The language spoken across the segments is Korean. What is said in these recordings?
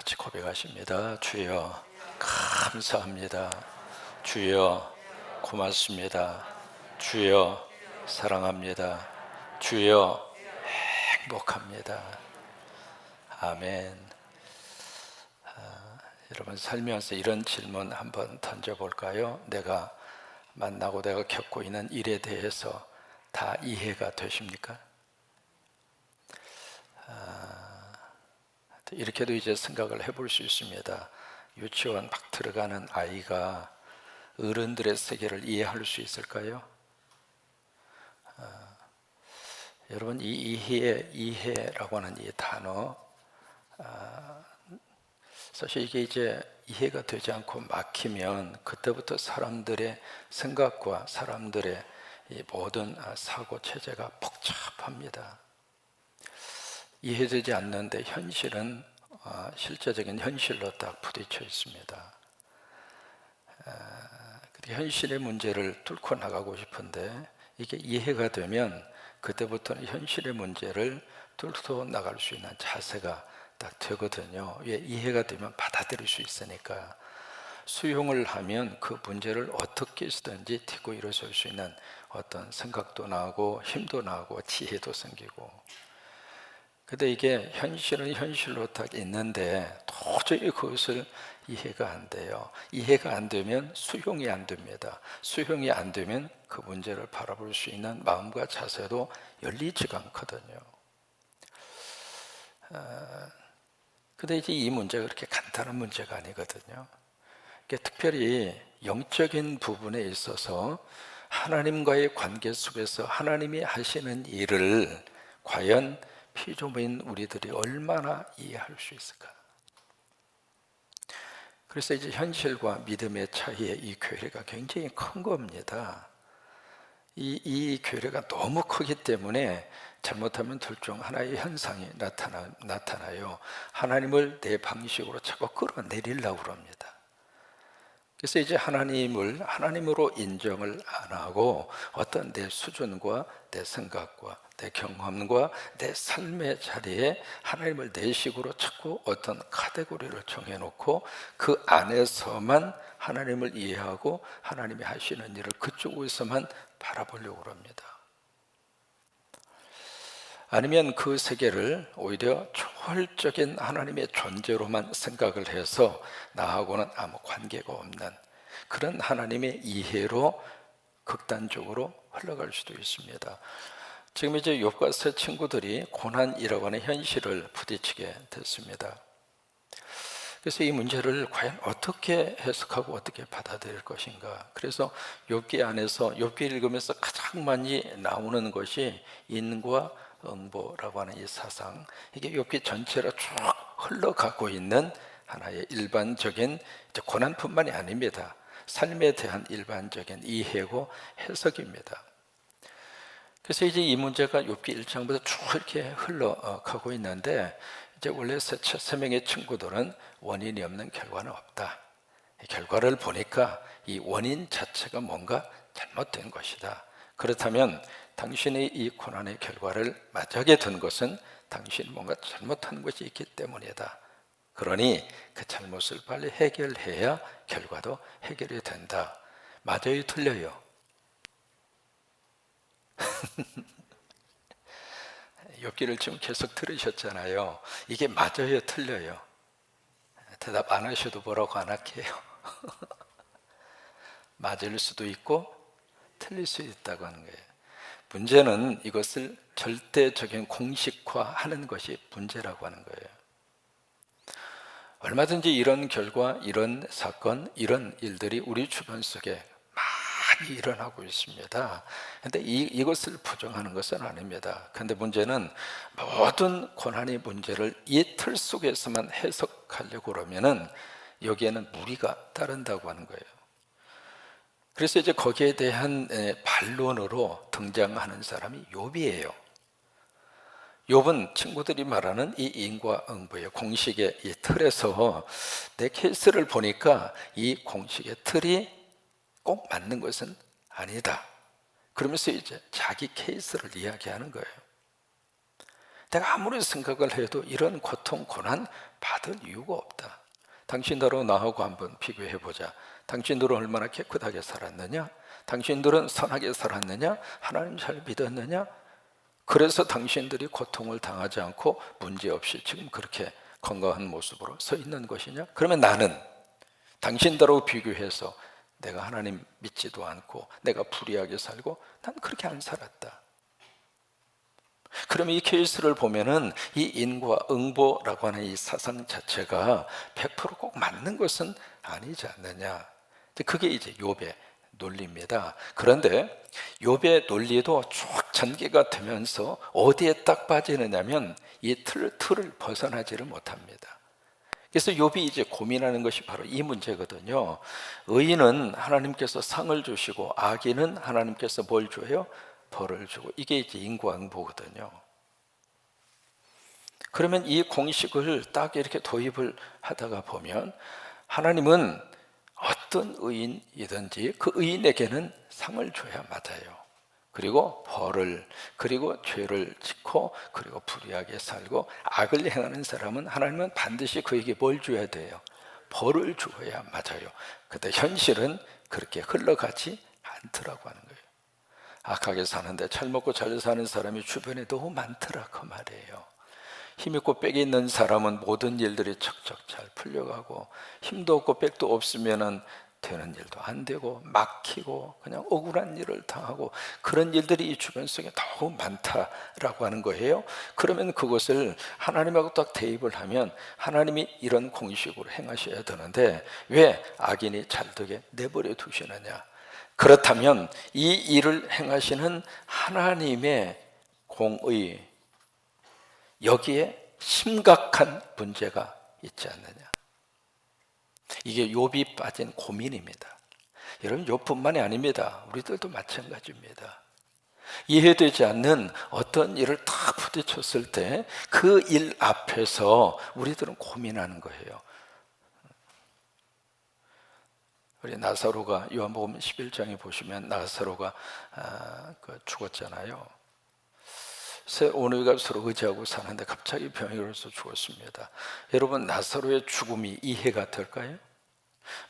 같이 고백하십니다. 주여 감사합니다. 주여 고맙습니다. 주여 사랑합니다. 주여 행복합니다. 아멘. 여러분 살면서 이런 질문 한번 던져볼까요? 내가 만나고 내가 겪고 있는 일에 대해서 다 이해가 되십니까? 이렇게도 이제 생각을 해볼 수 있습니다. 유치원 막 들어가는 아이가 어른들의 세계를 이해할 수 있을까요? 여러분 이 이해라고 하는 이 단어, 사실 이게 이제 이해가 되지 않고 막히면 그때부터 사람들의 생각과 사람들의 이 모든 사고 체제가 복잡합니다. 이해되지 않는데 현실은 실제적인 현실로 딱 부딪혀 있습니다. 현실의 문제를 뚫고 나가고 싶은데 이게 이해가 되면 그때부터는 현실의 문제를 뚫고 나갈 수 있는 자세가 딱 되거든요. 왜? 이해가 되면 받아들일 수 있으니까. 수용을 하면 그 문제를 어떻게 쓰든지 딛고 일어설 수 있는 어떤 생각도 나고 힘도 나고 지혜도 생기고. 근데 이게 현실은 현실로 딱 있는데 도저히 그것을 이해가 안 돼요. 이해가 안 되면 수용이 안 됩니다. 수용이 안 되면 그 문제를 바라볼 수 있는 마음과 자세도 열리지가 않거든요. 근데 이제 이 문제가 그렇게 간단한 문제가 아니거든요. 특별히 영적인 부분에 있어서 하나님과의 관계 속에서 하나님이 하시는 일을 과연 피조물인 우리들이 얼마나 이해할 수 있을까? 그래서 이제 현실과 믿음의 사이의 이 괴리가 굉장히 큰 겁니다. 이 괴리가 너무 크기 때문에 잘못하면 둘 중 하나의 현상이 나타나요. 하나님을 내 방식으로 자꾸 끌어내리려고 합니다. 그래서 이제 하나님을 하나님으로 인정을 안 하고 어떤 내 수준과 내 생각과 내 경험과 내 삶의 자리에 하나님을 내 식으로 자꾸 어떤 카테고리를 정해놓고 그 안에서만 하나님을 이해하고 하나님이 하시는 일을 그쪽에서만 바라보려고 합니다. 아니면 그 세계를 오히려 초월적인 하나님의 존재로만 생각을 해서 나하고는 아무 관계가 없는 그런 하나님의 이해로 극단적으로 흘러갈 수도 있습니다. 지금 이제 욥과 세 친구들이 고난이라고 하는 현실을 부딪히게 됐습니다. 그래서 이 문제를 과연 어떻게 해석하고 어떻게 받아들일 것인가. 그래서 욥기 안에서 욥기 읽으면서 가장 많이 나오는 것이 인과 응보라고 하는 이 사상, 이게 욥기 전체로 쭉 흘러가고 있는 하나의 일반적인 고난뿐만이 아닙니다. 삶에 대한 일반적인 이해고 해석입니다. 그래서 이제 이 문제가 욥기 1장부터 쭉 이렇게 흘러가고 있는데, 이제 원래 세 명의 친구들은 원인이 없는 결과는 없다. 결과를 보니까 이 원인 자체가 뭔가 잘못된 것이다. 그렇다면 당신의 이 고난의 결과를 맞이하게 된 것은 당신이 뭔가 잘못한 것이 있기 때문이다. 그러니 그 잘못을 빨리 해결해야 결과도 해결이 된다. 맞아요, 틀려요? 욥기를 지금 계속 들으셨잖아요. 이게 맞아요, 틀려요? 대답 안 하셔도 뭐라고 안 할게요. 맞을 수도 있고 틀릴 수 있다고 하는 거예요. 문제는 이것을 절대적인 공식화하는 것이 문제라고 하는 거예요. 얼마든지 이런 결과, 이런 사건, 이런 일들이 우리 주변 속에 많이 일어나고 있습니다. 그런데 이것을 부정하는 것은 아닙니다. 그런데 문제는 모든 고난의 문제를 이 틀 속에서만 해석하려고 그러면은 여기에는 무리가 따른다고 하는 거예요. 그래서 이제 거기에 대한 반론으로 등장하는 사람이 욥이에요. 욥은 친구들이 말하는 이 인과응보의 공식의 이 틀에서 내 케이스를 보니까 이 공식의 틀이 꼭 맞는 것은 아니다. 그러면서 이제 자기 케이스를 이야기하는 거예요. 내가 아무리 생각을 해도 이런 고통, 고난 받을 이유가 없다. 당신들하고 나하고 한번 비교해보자. 당신들은 얼마나 깨끗하게 살았느냐? 당신들은 선하게 살았느냐? 하나님 잘 믿었느냐? 그래서 당신들이 고통을 당하지 않고 문제없이 지금 그렇게 건강한 모습으로 서 있는 것이냐? 그러면 나는 당신들하고 비교해서 내가 하나님 믿지도 않고 내가 불의하게 살고 난 그렇게 안 살았다. 그러면 이 케이스를 보면은 이 인과응보라고 하는 이 사상 자체가 100%꼭 맞는 것은 아니지 않느냐. 그게 이제 욥의 논리입니다. 그런데 욥의 논리도 쭉 전개가 되면서 어디에 딱 빠지느냐면 이 틀을 벗어나지를 못합니다. 그래서 욥이 이제 고민하는 것이 바로 이 문제거든요. 의인은 하나님께서 상을 주시고 악인은 하나님께서 뭘 줘요? 벌을 주고. 이게 이제 인과응보거든요. 그러면 이 공식을 딱 이렇게 도입을 하다가 보면 하나님은 어떤 의인이든지 그 의인에게는 상을 줘야 맞아요. 그리고 벌을, 그리고 죄를 짓고, 그리고 불의하게 살고 악을 행하는 사람은 하나님은 반드시 그에게 뭘 줘야 돼요? 벌을 주어야 맞아요. 근데 현실은 그렇게 흘러가지 않더라고 하는 거예요. 악하게 사는데 잘 먹고 잘 사는 사람이 주변에 너무 많더라 그 말이에요. 힘있고 빽이 있는 사람은 모든 일들이 척척 잘 풀려가고, 힘도 없고 빽도 없으면은 되는 일도 안 되고 막히고 그냥 억울한 일을 당하고, 그런 일들이 이 주변 속에 너무 많다라고 하는 거예요. 그러면 그것을 하나님하고 딱 대입을 하면 하나님이 이런 공식으로 행하셔야 되는데 왜 악인이 잘되게 내버려 두시느냐? 그렇다면 이 일을 행하시는 하나님의 공의, 여기에 심각한 문제가 있지 않느냐. 이게 욥이 빠진 고민입니다. 여러분, 욥뿐만이 아닙니다. 우리들도 마찬가지입니다. 이해되지 않는 어떤 일을 딱 부딪혔을 때 그 일 앞에서 우리들은 고민하는 거예요. 우리 나사로가 요한복음 11장에 보시면 나사로가 죽었잖아요. 세 오누이가 서로 의지하고 사는데 갑자기 병이 걸려서 죽었습니다. 여러분, 나사로의 죽음이 이해가 될까요?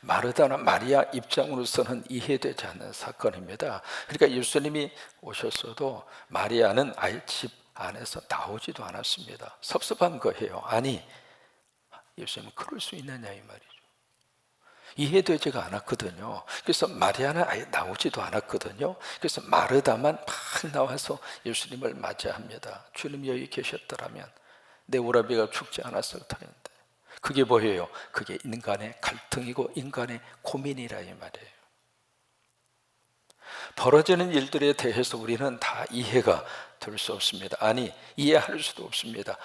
마르다나 마리아 입장으로서는 이해되지 않는 사건입니다. 그러니까 예수님이 오셨어도 마리아는 아예 집 안에서 나오지도 않았습니다. 섭섭한 거예요. 아니, 예수님은 그럴 수 있느냐 이 말이죠. 이해되지가 않았거든요. 그래서 마리아는 아예 나오지도 않았거든요. 그래서 마르다만 막 나와서 예수님을 맞이합니다. 주님 여기 계셨더라면 내 오라비가 죽지 않았을 터인데. 그게 뭐예요? 그게 인간의 갈등이고 인간의 고민이라 이 말이에요. 벌어지는 일들에 대해서 우리는 다 이해가 될 수 없습니다. 아니, 이해할 수도 없습니다.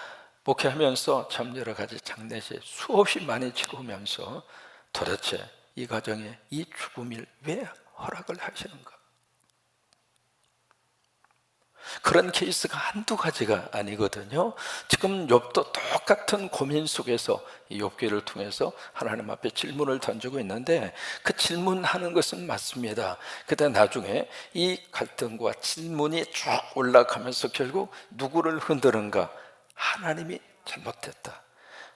목회하면서 참 여러 가지 장례식 수없이 많이 치르면서 도대체 이 가정에 이 죽음을 왜 허락을 하시는가? 그런 케이스가 한두 가지가 아니거든요. 지금 욥도 똑같은 고민 속에서 이 욥기를 통해서 하나님 앞에 질문을 던지고 있는데 그 질문하는 것은 맞습니다. 그때 나중에 이 갈등과 질문이 쭉 올라가면서 결국 누구를 흔드는가? 하나님이 잘못했다.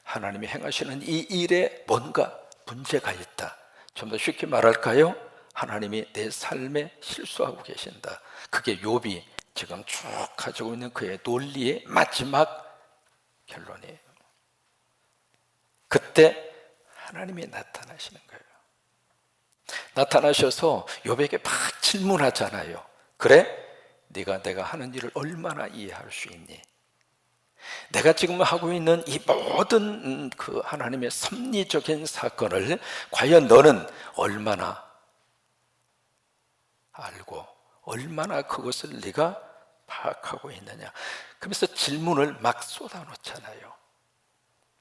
하나님이 행하시는 이 일에 뭔가 문제가 있다. 좀 더 쉽게 말할까요? 하나님이 내 삶에 실수하고 계신다. 그게 욥이 지금 쭉 가지고 있는 그의 논리의 마지막 결론이에요. 그때 하나님이 나타나시는 거예요. 나타나셔서 욥에게 막 질문하잖아요. 그래? 네가 내가 하는 일을 얼마나 이해할 수 있니? 내가 지금 하고 있는 이 모든 그 하나님의 섭리적인 사건을 과연 너는 얼마나 알고 얼마나 그것을 네가 파악하고 있느냐. 그러면서 질문을 막 쏟아놓잖아요.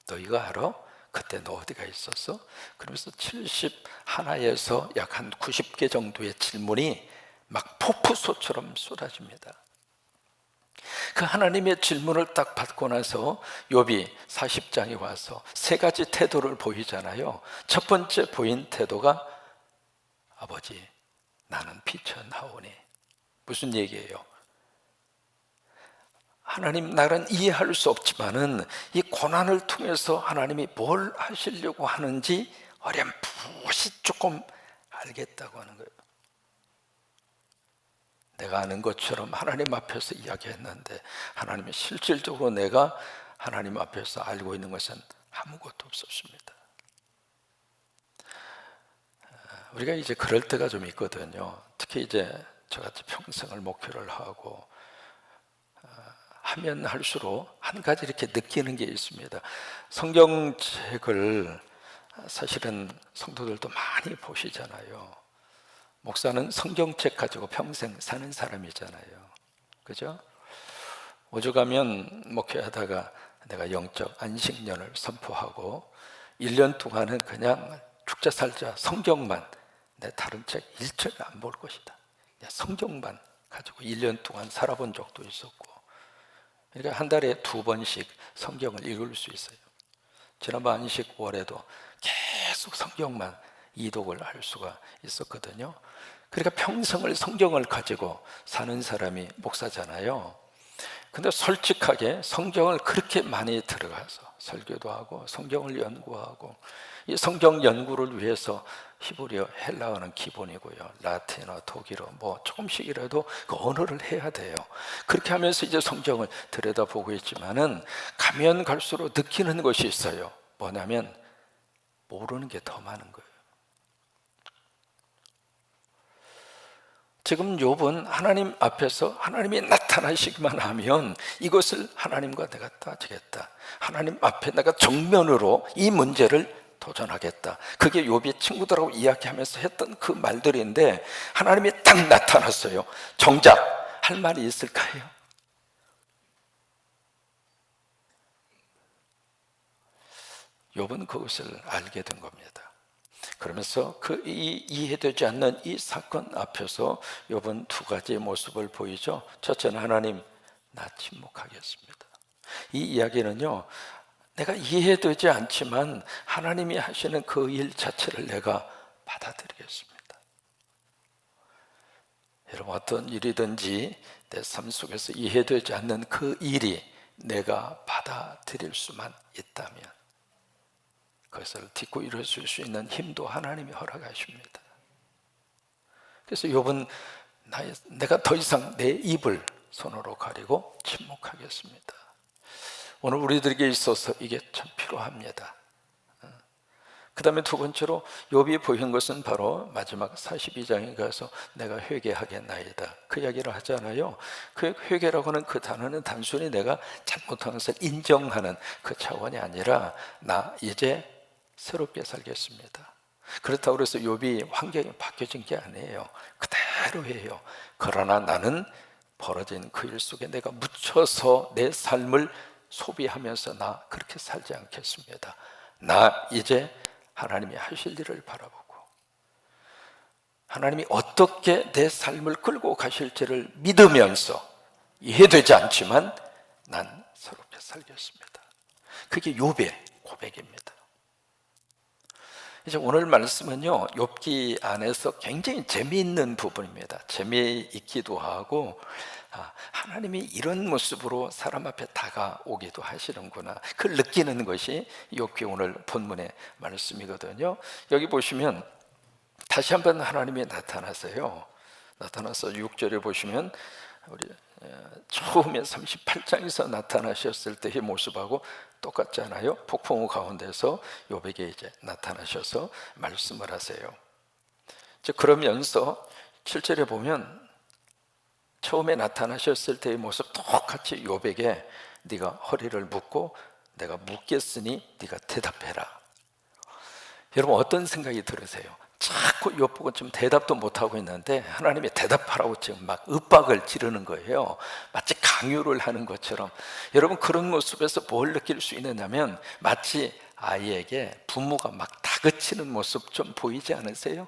너 이거 알아? 그때 너 어디가 있었어? 그러면서 71에서 약 한 90개 정도의 질문이 막 폭포수처럼 쏟아집니다. 그 하나님의 질문을 딱 받고 나서 욥이 40장에 와서 세 가지 태도를 보이잖아요. 첫 번째 보인 태도가 아버지 나는 피천하오니. 무슨 얘기예요? 하나님 나는 이해할 수 없지만은 이 고난을 통해서 하나님이 뭘 하시려고 하는지 어렴풋이 조금 알겠다고 하는 거예요. 내가 아는 것처럼 하나님 앞에서 이야기했는데 하나님이 실질적으로 내가 하나님 앞에서 알고 있는 것은 아무것도 없었습니다. 우리가 이제 그럴 때가 좀 있거든요. 특히 이제 저같이 평생을 목회를 하고 하면 할수록 한 가지 이렇게 느끼는 게 있습니다. 성경책을 사실은 성도들도 많이 보시잖아요. 목사는 성경책 가지고 평생 사는 사람이잖아요. 그죠? 오죽하면 목회하다가 내가 영적 안식년을 선포하고 1년 동안은 그냥 죽자 살자 성경만, 내 다른 책 일절 안 볼 것이다, 성경만 가지고 1년 동안 살아본 적도 있었고, 그러니까 한 달에 2번씩 성경을 읽을 수 있어요. 지난번 안식월에도 계속 성경만 이독을 할 수가 있었거든요. 그러니까 평생을 성경을 가지고 사는 사람이 목사잖아요. 근데 솔직하게 성경을 그렇게 많이 들어가서 설교도 하고 성경을 연구하고, 이 성경 연구를 위해서 히브리어, 헬라어는 기본이고요, 라틴어, 독일어 뭐 조금씩이라도 그 언어를 해야 돼요. 그렇게 하면서 이제 성경을 들여다보고 있지만은 가면 갈수록 느끼는 것이 있어요. 뭐냐면 모르는 게 더 많은 거예요. 지금 욥은 하나님 앞에서 하나님이 나타나시기만 하면 이것을 하나님과 내가 따지겠다, 하나님 앞에 내가 정면으로 이 문제를 도전하겠다, 그게 욥이 친구들하고 이야기하면서 했던 그 말들인데 하나님이 딱 나타났어요. 정작 할 말이 있을까요? 욥은 그것을 알게 된 겁니다. 그러면서 이 이해되지 않는 이 사건 앞에서 욥은 2가지의 모습을 보이죠. 첫째는 하나님, 나 침묵하겠습니다. 이 이야기는요, 내가 이해되지 않지만 하나님이 하시는 그 일 자체를 내가 받아들이겠습니다. 여러분, 어떤 일이든지 내 삶 속에서 이해되지 않는 그 일이 내가 받아들일 수만 있다면 그것을 딛고 일어설 수 있는 힘도 하나님이 허락하십니다. 그래서 욥은 내가 더 이상 내 입을 손으로 가리고 침묵하겠습니다. 오늘 우리들에게 있어서 이게 참 필요합니다. 그 다음에 2번째로 욥이 보인 것은 바로 마지막 42장에 가서 내가 회개하겠나이다, 그 이야기를 하잖아요. 그 회개라고 하는 그 단어는 단순히 내가 잘못한 것을 인정하는 그 차원이 아니라 나 이제 새롭게 살겠습니다. 그렇다고 해서 욥이 환경이 바뀌어진 게 아니에요. 그대로예요. 그러나 나는 벌어진 그 일 속에 내가 묻혀서 내 삶을 소비하면서 나 그렇게 살지 않겠습니다. 나 이제 하나님이 하실 일을 바라보고 하나님이 어떻게 내 삶을 끌고 가실지를 믿으면서, 이해되지 않지만 난 새롭게 살겠습니다. 그게 욥의 고백입니다. 이제 오늘 말씀은요, 욥기 안에서 굉장히 재미있는 부분입니다. 재미있기도 하고 하나님이 이런 모습으로 사람 앞에 다가오기도 하시는구나, 그걸 느끼는 것이 욥기 오늘 본문의 말씀이거든요. 여기 보시면 다시 한번 하나님이 나타나세요. 나타나서 6절에 보시면 우리 처음에 38장에서 나타나셨을 때의 모습하고 똑같잖아요. 폭풍우 가운데서 욥에게 이제 나타나셔서 말씀을 하세요. 그러면서 7절에 보면 처음에 나타나셨을 때의 모습 똑같이 욥에게 네가 허리를 묶고 내가 묻겠으니 네가 대답해라. 여러분, 어떤 생각이 들으세요? 자꾸 욥 보고 지금 대답도 못하고 있는데 하나님이 대답하라고 지금 막 윽박을 지르는 거예요. 마치 강요를 하는 것처럼. 여러분, 그런 모습에서 뭘 느낄 수 있느냐면 마치 아이에게 부모가 막 다그치는 모습 좀 보이지 않으세요?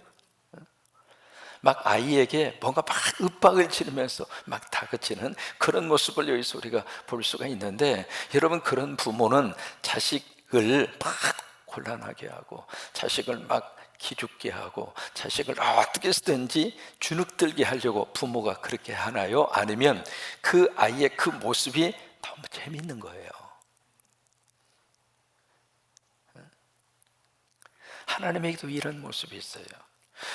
막 아이에게 뭔가 막 윽박을 지르면서 막 다그치는 그런 모습을 여기서 우리가 볼 수가 있는데, 여러분, 그런 부모는 자식을 막 곤란하게 하고 자식을 막 기죽게 하고 자식을 어떻게 쓰든지 주눅들게 하려고 부모가 그렇게 하나요? 아니면 그 아이의 그 모습이 재밌는 거예요. 하나님에게도 이런 모습이 있어요.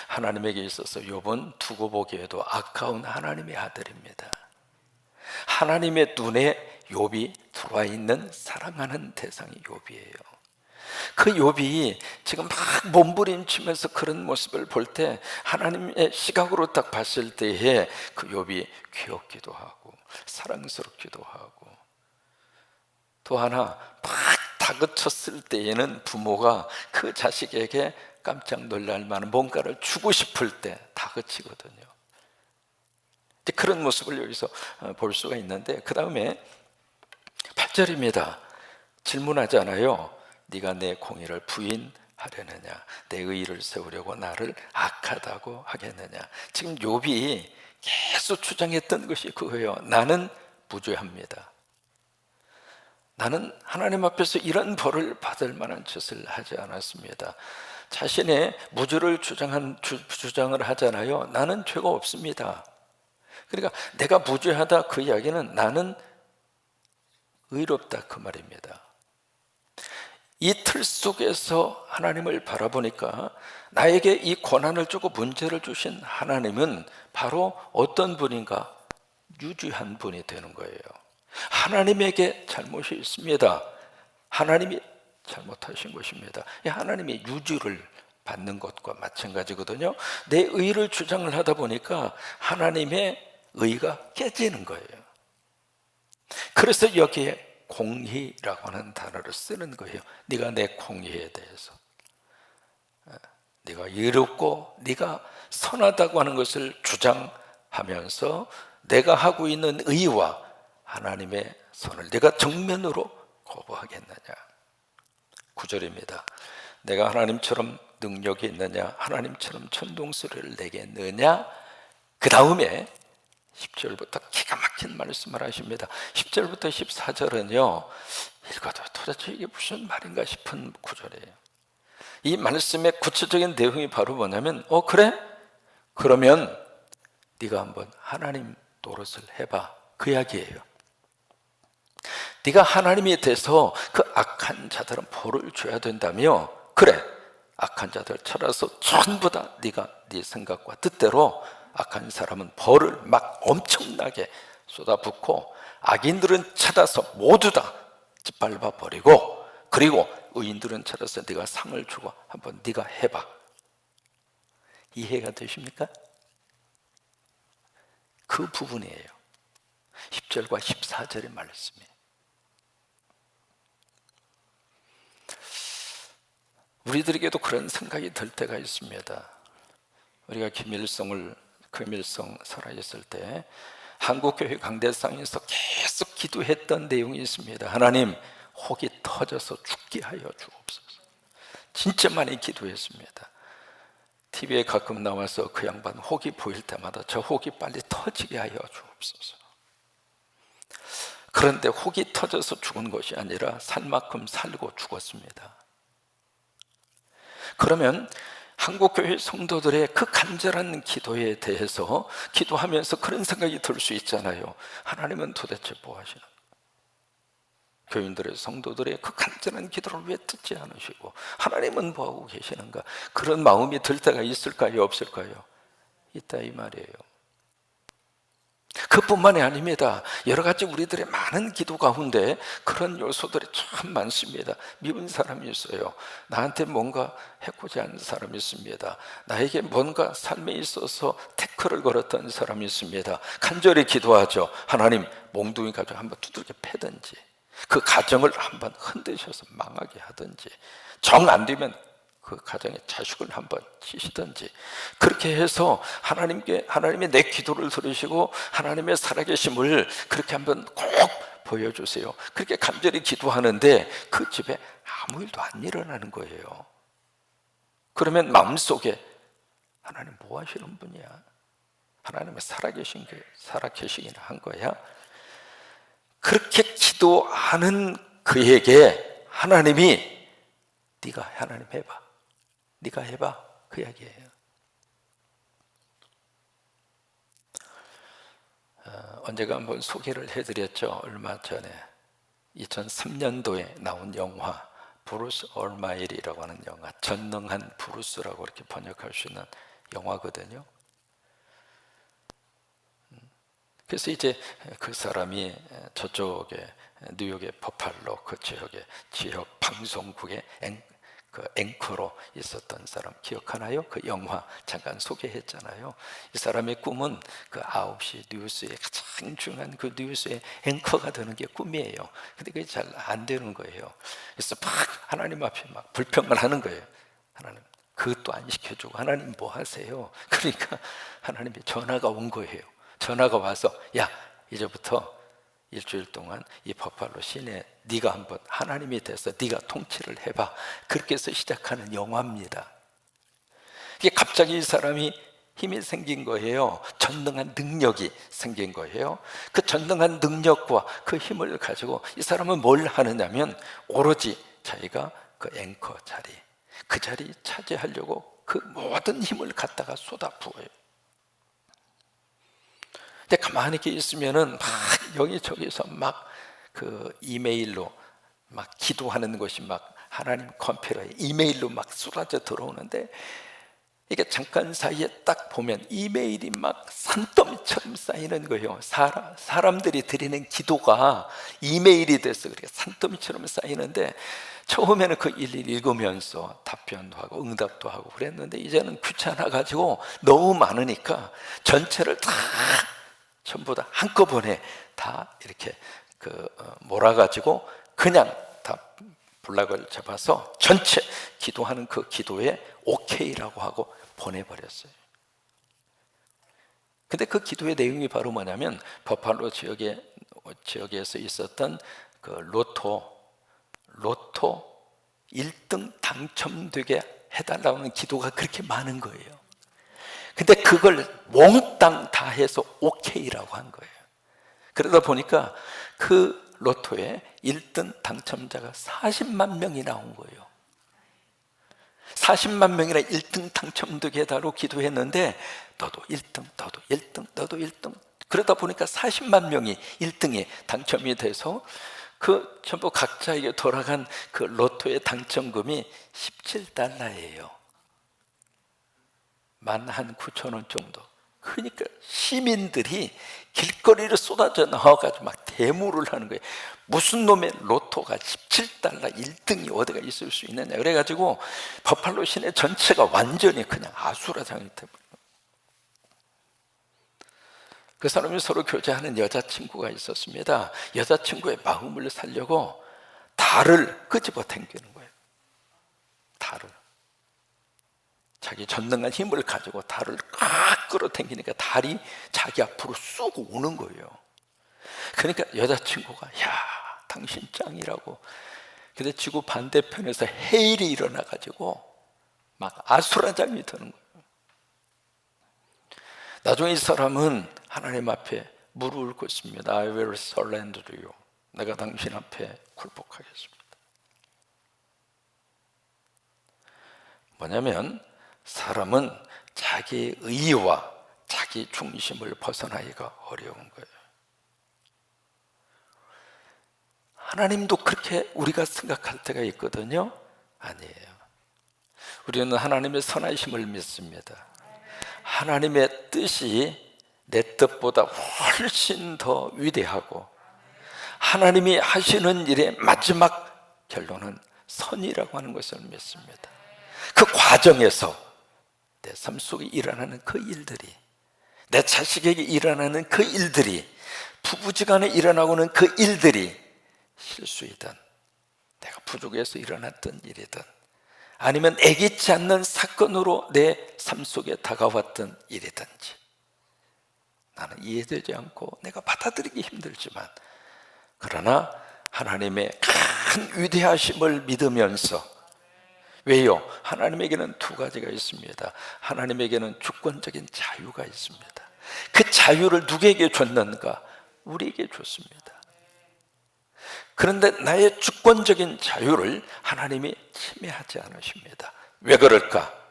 하나님에게 있어서 욥은 두고 보기에도 아까운 하나님의 아들입니다. 하나님의 눈에 욥이 들어와 있는 사랑하는 대상이 욥이에요. 그 욥이 지금 막 몸부림치면서 그런 모습을 볼 때 하나님의 시각으로 딱 봤을 때에 그 욥이 귀엽기도 하고 사랑스럽기도 하고, 또 하나 막 다그쳤을 때에는 부모가 그 자식에게 깜짝 놀랄 만한 뭔가를 주고 싶을 때 다그치거든요. 그런 모습을 여기서 볼 수가 있는데, 그 다음에 8절입니다. 질문하잖아요. 네가 내 공의를 부인하려느냐, 내 의의를 세우려고 나를 악하다고 하겠느냐. 지금 욥이 계속 주장했던 것이 그거예요. 나는 무죄합니다. 나는 하나님 앞에서 이런 벌을 받을 만한 짓을 하지 않았습니다. 자신의 무죄를 주장을 하잖아요. 나는 죄가 없습니다. 그러니까 내가 무죄하다, 그 이야기는 나는 의롭다 그 말입니다. 이 틀 속에서 하나님을 바라보니까 나에게 이 고난을 주고 문제를 주신 하나님은 바로 어떤 분인가? 유죄한 분이 되는 거예요. 하나님에게 잘못이 있습니다. 하나님이 잘못하신 것입니다. 하나님의 유죄를 받는 것과 마찬가지거든요. 내 의를 주장을 하다 보니까 하나님의 의가 깨지는 거예요. 그래서 여기에 공의라고 하는 단어를 쓰는 거예요. 네가 내 공의에 대해서, 네가 의롭고 네가 선하다고 하는 것을 주장하면서 내가 하고 있는 의와 하나님의 선을 내가 정면으로 거부하겠느냐. 9절입니다. 내가 하나님처럼 능력이 있느냐, 하나님처럼 천둥소리를 내겠느냐. 그 다음에 10절부터 기가 막힌 말씀을 하십니다. 10절부터 14절은요 읽어도 도대체 이게 무슨 말인가 싶은 구절이에요. 이 말씀의 구체적인 내용이 바로 뭐냐면 그래? 그러면 네가 한번 하나님 노릇을 해봐, 그 이야기예요. 네가 하나님이 돼서 그 악한 자들은 벌을 줘야 된다며, 그래, 악한 자들 찾아서 전부 다 네가 네 생각과 뜻대로 악한 사람은 벌을 막 엄청나게 쏟아붓고, 악인들은 찾아서 모두 다 짓밟아 버리고, 그리고 의인들은 찾아서 네가 상을 주고 한번 네가 해봐. 이해가 되십니까? 그 부분이에요. 10절과 14절의 말씀이. 우리들에게도 그런 생각이 들 때가 있습니다. 우리가 김일성 살아있을 때 한국교회 강대상에서 계속 기도했던 내용이 있습니다. 하나님, 혹이 터져서 죽게 하여 주옵소서. 진짜 많이 기도했습니다. TV에 가끔 나와서 그 양반 혹이 보일 때마다 저 혹이 빨리 터지게 하여 주옵소서. 그런데 혹이 터져서 죽은 것이 아니라 살 만큼 살고 죽었습니다. 그러면 한국교회 성도들의 그 간절한 기도에 대해서 기도하면서 그런 생각이 들 수 있잖아요. 하나님은 도대체 뭐 하시는 거예요? 교인들의 성도들의 그 간절한 기도를 왜 듣지 않으시고 하나님은 뭐 하고 계시는가? 그런 마음이 들 때가 있을까요, 없을까요? 있다 이 말이에요. 그뿐만이 아닙니다. 여러 가지 우리들의 많은 기도 가운데 그런 요소들이 참 많습니다. 미운 사람이 있어요. 나한테 뭔가 해코지 하는 사람이 있습니다. 나에게 뭔가 삶에 있어서 태클을 걸었던 사람이 있습니다. 간절히 기도하죠. 하나님, 몽둥이 가지고 한번 두들겨 패든지, 그 가정을 한번 흔드셔서 망하게 하든지, 정 안 되면 그 가정의 자식을 한번 치시든지, 그렇게 해서 하나님의 내 기도를 들으시고 하나님의 살아계심을 그렇게 한번 꼭 보여주세요. 그렇게 간절히 기도하는데 그 집에 아무 일도 안 일어나는 거예요. 그러면 마음속에 하나님 뭐 하시는 분이야? 하나님의 살아계시긴 한 거야? 그렇게 기도하는 그에게 하나님이 네가 하나님 해봐, 네가 해봐, 그 이야기예요. 언제가 한번 소개를 해드렸죠. 얼마 전에 2003년도에 나온 영화 브루스 얼마일이라고 하는 영화, 전능한 브루스라고 이렇게 번역할 수 있는 영화거든요. 그래서 이제 그 사람이 저쪽에 뉴욕의 버팔로 그 지역 방송국의 그 앵커로 있었던 사람 기억하나요? 그 영화 잠깐 소개했잖아요. 이 사람의 꿈은 그 9시 뉴스의 가장 중요한 그 뉴스의 앵커가 되는 게 꿈이에요. 근데 그게 잘 안 되는 거예요. 그래서 막 하나님 앞에 막 불평을 하는 거예요. 하나님 그것도 안 시켜주고 하나님 뭐 하세요? 그러니까 하나님의 전화가 온 거예요. 전화가 와서 야 이제부터 일주일 동안 이 버팔로 시내 네가 한번 하나님이 돼서 네가 통치를 해봐. 그렇게 해서 시작하는 영화입니다. 이게 갑자기 이 사람이 힘이 생긴 거예요. 전능한 능력이 생긴 거예요. 그 전능한 능력과 그 힘을 가지고 이 사람은 뭘 하느냐면 오로지 자기가 그 앵커 자리, 그 자리 차지하려고 그 모든 힘을 갖다가 쏟아부어요. 근데 가만히 이렇게 있으면은 막 여기저기서 막 그 이메일로 막 기도하는 것이 막 하나님 컴퓨터에 이메일로 막 쏟아져 들어오는데 이게 잠깐 사이에 딱 보면 이메일이 막 산더미처럼 쌓이는 거예요. 사람들이 드리는 기도가 이메일이 돼서 그렇게 산더미처럼 쌓이는데 처음에는 그 일일이 읽으면서 답변도 하고 응답도 하고 그랬는데 이제는 귀찮아가지고 너무 많으니까 전체를 다 전부 다 한꺼번에 다 이렇게 몰아가지고 그냥 다 블락을 잡아서 전체 기도하는 그 기도에 오케이라고 하고 보내버렸어요. 근데 그 기도의 내용이 바로 뭐냐면 버팔로 지역에서 있었던 그 로또 1등 당첨되게 해달라는 기도가 그렇게 많은 거예요. 근데 그걸 몽땅 다 해서 오케이라고 한 거예요. 그러다 보니까 그 로또에 1등 당첨자가 40만 명이 나온 거예요. 40만 명이나 1등 당첨되게 해달라고 기도했는데 너도 1등, 너도 1등, 너도 1등. 그러다 보니까 40만 명이 1등에 당첨이 돼서 그 전부 각자에게 돌아간 그 로또의 당첨금이 $17예요. 19,000원 정도. 그러니까 시민들이 길거리로 쏟아져 나와가지고 막 데모를 하는 거예요. 무슨 놈의 로또가 $17 1등이 어디가 있을 수 있느냐. 그래가지고 버팔로 시내 전체가 완전히 그냥 아수라장이 돼버려요. 그 사람이 서로 교제하는 여자친구가 있었습니다. 여자친구의 마음을 살려고 달을 끄집어 당기는 거예요. 달을. 자기 전능한 힘을 가지고 달을 꽉 끌어당기니까 달이 자기 앞으로 쑥 오는 거예요. 그러니까 여자친구가 야 당신 짱이라고. 근데 지구 반대편에서 해일이 일어나가지고 막 아수라장이 되는 거예요. 나중에 이 사람은 하나님 앞에 무릎을 꿇습니다. I will surrender to you. 내가 당신 앞에 굴복하겠습니다. 뭐냐면 사람은 자기 의와 자기 중심을 벗어나기가 어려운 거예요. 하나님도 그렇게 우리가 생각할 때가 있거든요. 아니에요. 우리는 하나님의 선하심을 믿습니다. 하나님의 뜻이 내 뜻보다 훨씬 더 위대하고 하나님이 하시는 일의 마지막 결론은 선이라고 하는 것을 믿습니다. 그 과정에서 내 삶 속에 일어나는 그 일들이, 내 자식에게 일어나는 그 일들이, 부부지간에 일어나고는 그 일들이 실수이든 내가 부족해서 일어났던 일이든 아니면 애기치 않는 사건으로 내 삶 속에 다가왔던 일이든지 나는 이해되지 않고 내가 받아들이기 힘들지만 그러나 하나님의 큰 위대하심을 믿으면서 왜요? 하나님에게는 두 가지가 있습니다. 하나님에게는 주권적인 자유가 있습니다. 그 자유를 누구에게 줬는가? 우리에게 줬습니다. 그런데 나의 주권적인 자유를 하나님이 침해하지 않으십니다. 왜 그럴까?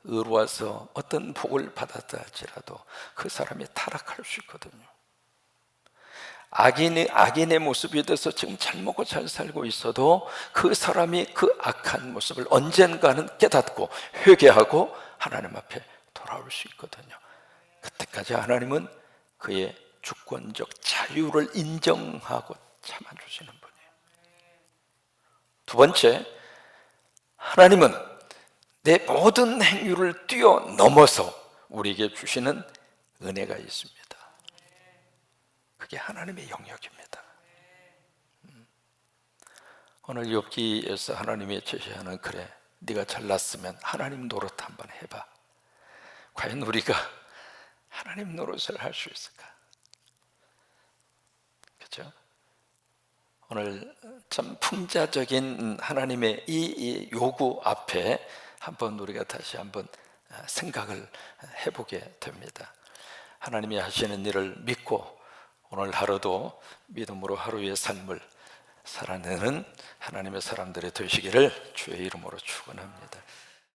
의로워서 어떤 복을 받았다 할지라도 그 사람이 타락할 수 있거든요. 악인의 모습이 돼서 지금 잘 먹고 잘 살고 있어도 그 사람이 그 악한 모습을 언젠가는 깨닫고 회개하고 하나님 앞에 돌아올 수 있거든요. 그때까지 하나님은 그의 주권적 자유를 인정하고 참아주시는 분이에요. 두 번째, 하나님은 내 모든 행위를 뛰어넘어서 우리에게 주시는 은혜가 있습니다. 그게 하나님의 영역입니다. 오늘 욥기에서 하나님이 제시하는, 그래 네가 잘났으면 하나님 노릇 한번 해봐. 과연 우리가 하나님 노릇을 할 수 있을까? 그렇죠? 오늘 참 풍자적인 하나님의 이 요구 앞에 한번 우리가 다시 한번 생각을 해보게 됩니다. 하나님이 하시는 일을 믿고 오늘 하루도 믿음으로 하루의 삶을 살아내는 하나님의 사람들이 되시기를 주의 이름으로 축원합니다.